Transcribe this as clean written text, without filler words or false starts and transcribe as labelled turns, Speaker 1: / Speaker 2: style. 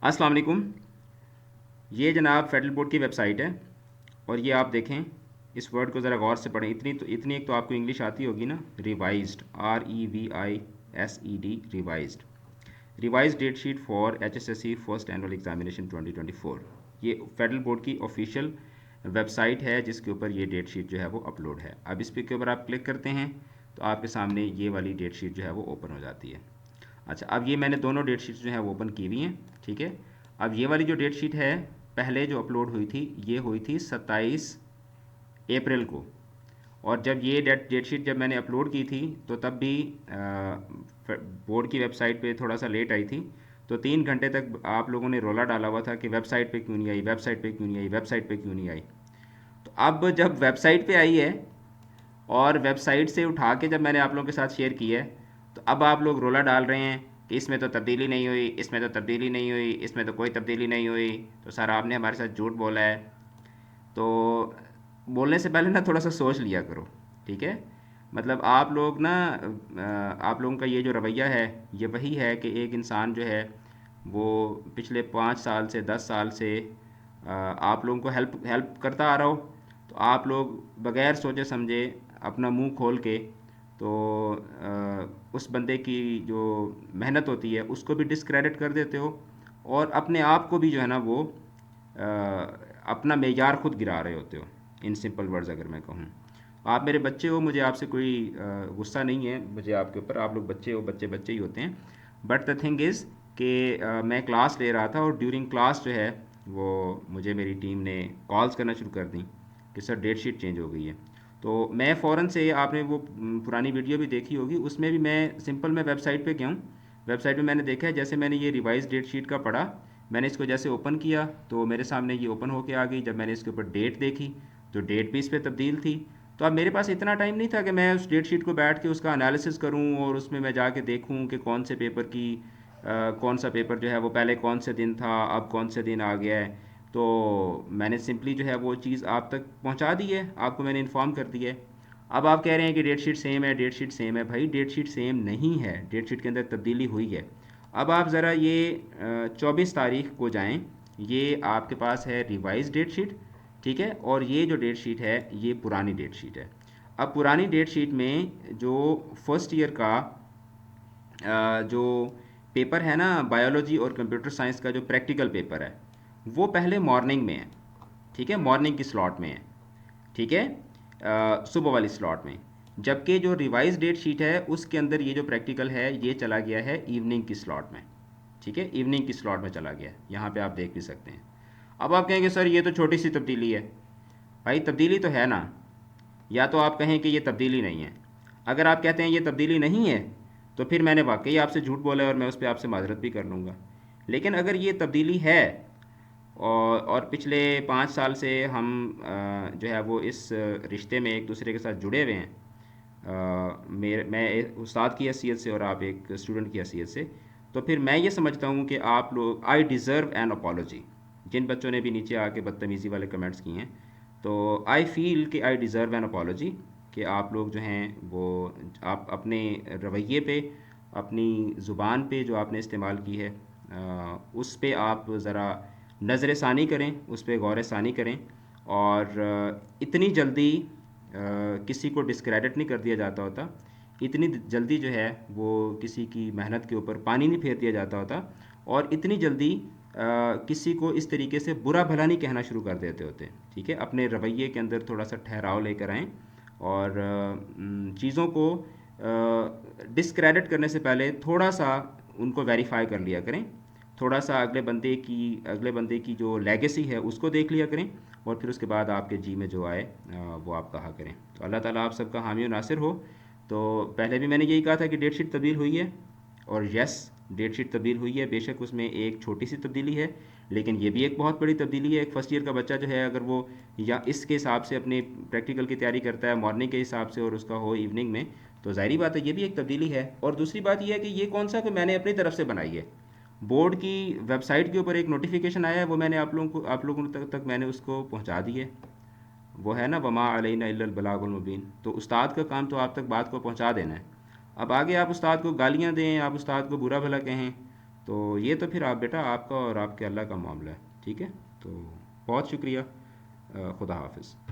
Speaker 1: अस्सलाम वालेकुम। ये जनाब फेडरल बोर्ड की वेबसाइट है और ये आप देखें, इस वर्ड को ज़रा गौर से पढ़ें। इतनी एक तो आपको इंग्लिश आती होगी ना। Revised, REVISED, revised. Revise date sheet for HSSC first annual examination 2024। ये फेडरल बोर्ड की ऑफिशियल वेबसाइट है जिसके ऊपर ये डेट शीट जो है वो अपलोड है। अब इस पे के ऊपर आप क्लिक करते हैं तो आपके सामने ये वाली डेट शीट जो है वो ओपन हो जाती है। अच्छा, अब ये मैंने दोनों डेट शीट्स जो है वो ओपन की हुई हैं। ठीक है। अब ये वाली जो डेट शीट है, पहले जो अपलोड हुई थी, ये हुई थी 27 अप्रैल को। और जब ये डेट शीट जब मैंने अपलोड की थी तो तब भी बोर्ड की वेबसाइट पे थोड़ा सा लेट आई थी। तो 3 घंटे तक आप लोगों ने रोला डाला हुआ था कि वेबसाइट पे क्यों नहीं आई, वेबसाइट पे क्यों नहीं आई, वेबसाइट पे क्यों नहीं आई। तो अब जब वेबसाइट पे आई है और वेबसाइट से उठा के जब मैंने आप लोगों के साथ शेयर की है, तो अब आप लोग रोला डाल रहे हैं कि इसमें तो तब्दीली नहीं हुई, इसमें तो तब्दीली नहीं हुई, इसमें तो कोई तब्दीली नहीं हुई। तो सर आपने हमारे साथ झूठ बोला है। तो बोलने से पहले ना थोड़ा सा सोच लिया करो। ठीक है। मतलब आप लोग ना आप लोगों का ये जो रवैया है, ये वही है कि एक इंसान जो है वो पिछले 5 साल से 10 साल से आप लोगों को हेल्प हेल्प करता आ रहा हो, तो आप लोग बगैर सोचे समझे अपना मुंह खोल के तो उस बंदे की जो मेहनत होती है उसको भी डिस्क्रेडिट कर देते हो, और अपने आप को भी जो है ना वो अपना मेयार खुद गिरा रहे होते हो। इन सिंपल वर्ड्स अगर मैं कहूँ, आप मेरे बच्चे हो, मुझे आपसे कोई गुस्सा नहीं है मुझे आपके ऊपर। आप लोग बच्चे हो, बच्चे बच्चे ही होते हैं। बट द थिंग इज़ कि मैं क्लास ले रहा था और ड्यूरिंग क्लास जो है वो मुझे मेरी टीम ने कॉल्स करना शुरू कर दी कि सर डेट शीट चेंज हो गई है। तो मैं फ़ौरन से, आपने वो पुरानी वीडियो भी देखी होगी, उसमें भी मैं वेबसाइट पे गया हूँ। वेबसाइट पे मैंने देखा है, जैसे मैंने ये रिवाइज डेट शीट का पढ़ा, मैंने इसको जैसे ओपन किया तो मेरे सामने ये ओपन होके आ गई। जब मैंने इसके ऊपर डेट देखी तो डेट भी इस पर तब्दील थी। तो अब मेरे पास इतना टाइम नहीं था कि मैं उस डेट शीट को बैठ के उसका एनालिसिस करूं और उसमें मैं जाके देखूं कि कौन से पेपर की कौन सा पेपर जो है वो पहले कौन से दिन था, अब कौन से दिन आ गया है। तो मैंने सिंपली जो है वो चीज़ आप तक पहुंचा दी है, आपको मैंने इन्फॉर्म कर दिया है। अब आप कह रहे हैं कि डेट शीट सेम है, डेट शीट सेम है। भाई डेट शीट सेम नहीं है, डेट शीट के अंदर तब्दीली हुई है। अब आप ज़रा ये 24 तारीख को जाएं, ये आपके पास है रिवाइज डेट शीट। ठीक है। और ये जो डेट शीट है ये पुरानी डेट शीट है। अब पुरानी डेट शीट में जो फर्स्ट ईयर का जो पेपर है ना, बायोलॉजी और कंप्यूटर साइंस का जो प्रैक्टिकल पेपर है, वो पहले मॉर्निंग में है। ठीक है, मॉर्निंग की स्लॉट में है। ठीक है, सुबह वाली स्लॉट में। जबकि जो रिवाइज डेट शीट है उसके अंदर ये जो प्रैक्टिकल है ये चला गया है इवनिंग की स्लॉट में। ठीक है, इवनिंग की स्लॉट में चला गया है, यहाँ पे आप देख भी सकते हैं। अब आप कहेंगे सर ये तो छोटी सी तब्दीली है। भाई तब्दीली तो है ना। या तो आप कहें कि ये तब्दीली नहीं है। अगर आप कहते हैं ये तब्दीली नहीं है तो फिर मैंने वाकई आपसे झूठ बोला है और मैं उस पर आपसे माजरत भी कर लूँगा। लेकिन अगर ये तब्दीली है और पिछले 5 साल से हम जो है वो इस रिश्ते में एक दूसरे के साथ जुड़े हुए हैं, मैं एक उस्ताद की हैसियत से और आप एक स्टूडेंट की हैसियत से, तो फिर मैं ये समझता हूँ कि आप लोग, आई डिज़र्व एन अपॉलोजी। जिन बच्चों ने भी नीचे आके बदतमीज़ी वाले कमेंट्स किए हैं, तो आई फील कि आई डिज़र्व एन अपॉलोजी, कि आप लोग जो हैं वो आप अपने रवैये पे, अपनी ज़ुबान पे जो आपने इस्तेमाल की है उस पे आप ज़रा नज़र षानी करें, उस पर गौर षानी करें। और इतनी जल्दी किसी को डिस्क्रेडिट नहीं कर दिया जाता होता। इतनी जल्दी जो है वो किसी की मेहनत के ऊपर पानी नहीं फेर दिया जाता होता। और इतनी जल्दी किसी को इस तरीके से बुरा भला नहीं कहना शुरू कर देते होते। ठीक है, अपने रवैये के अंदर थोड़ा सा ठहराव लेकर आएँ और चीज़ों को डिस्क्रेडिट करने से पहले थोड़ा सा उनको वेरीफाई कर लिया करें। थोड़ा सा अगले बंदे की जो लेगेसी है उसको देख लिया करें, और फिर उसके बाद आपके जी में जो आए वो आप कहा करें। तो अल्लाह ताला आप सबका हामी और नासिर हो। तो पहले भी मैंने यही कहा था कि डेट शीट तब्दील हुई है, और यस, डेट शीट तब्दील हुई है। बेशक उसमें एक छोटी सी तब्दीली है, लेकिन ये भी एक बहुत बड़ी तब्दीली है। एक फ़र्स्ट ईयर का बच्चा जो है, अगर वो या इसके हिसाब से अपने प्रैक्टिकल की तैयारी करता है मॉर्निंग के हिसाब से और उसका हो इवनिंग में, तो ज़ाहिरी बात है ये भी एक तब्दीली है। और दूसरी बात यह है कि ये कौन सा कि मैंने अपनी तरफ से बनाई है। बोर्ड की वेबसाइट के ऊपर एक नोटिफिकेशन आया है, वो मैंने आप लोगों तक मैंने उसको पहुंचा दी है। वो है ना, वमा अलैना इल्लल बलागुल मुबीन। तो उस्ताद का काम तो आप तक बात को पहुंचा देना है। अब आगे आप उस्ताद को गालियां दें, आप उस्ताद को बुरा भला कहें, तो ये तो फिर आप बेटा आपका और आपके अल्लाह का मामला है, ठीक है। तो बहुत शुक्रिया, खुदा हाफिज़।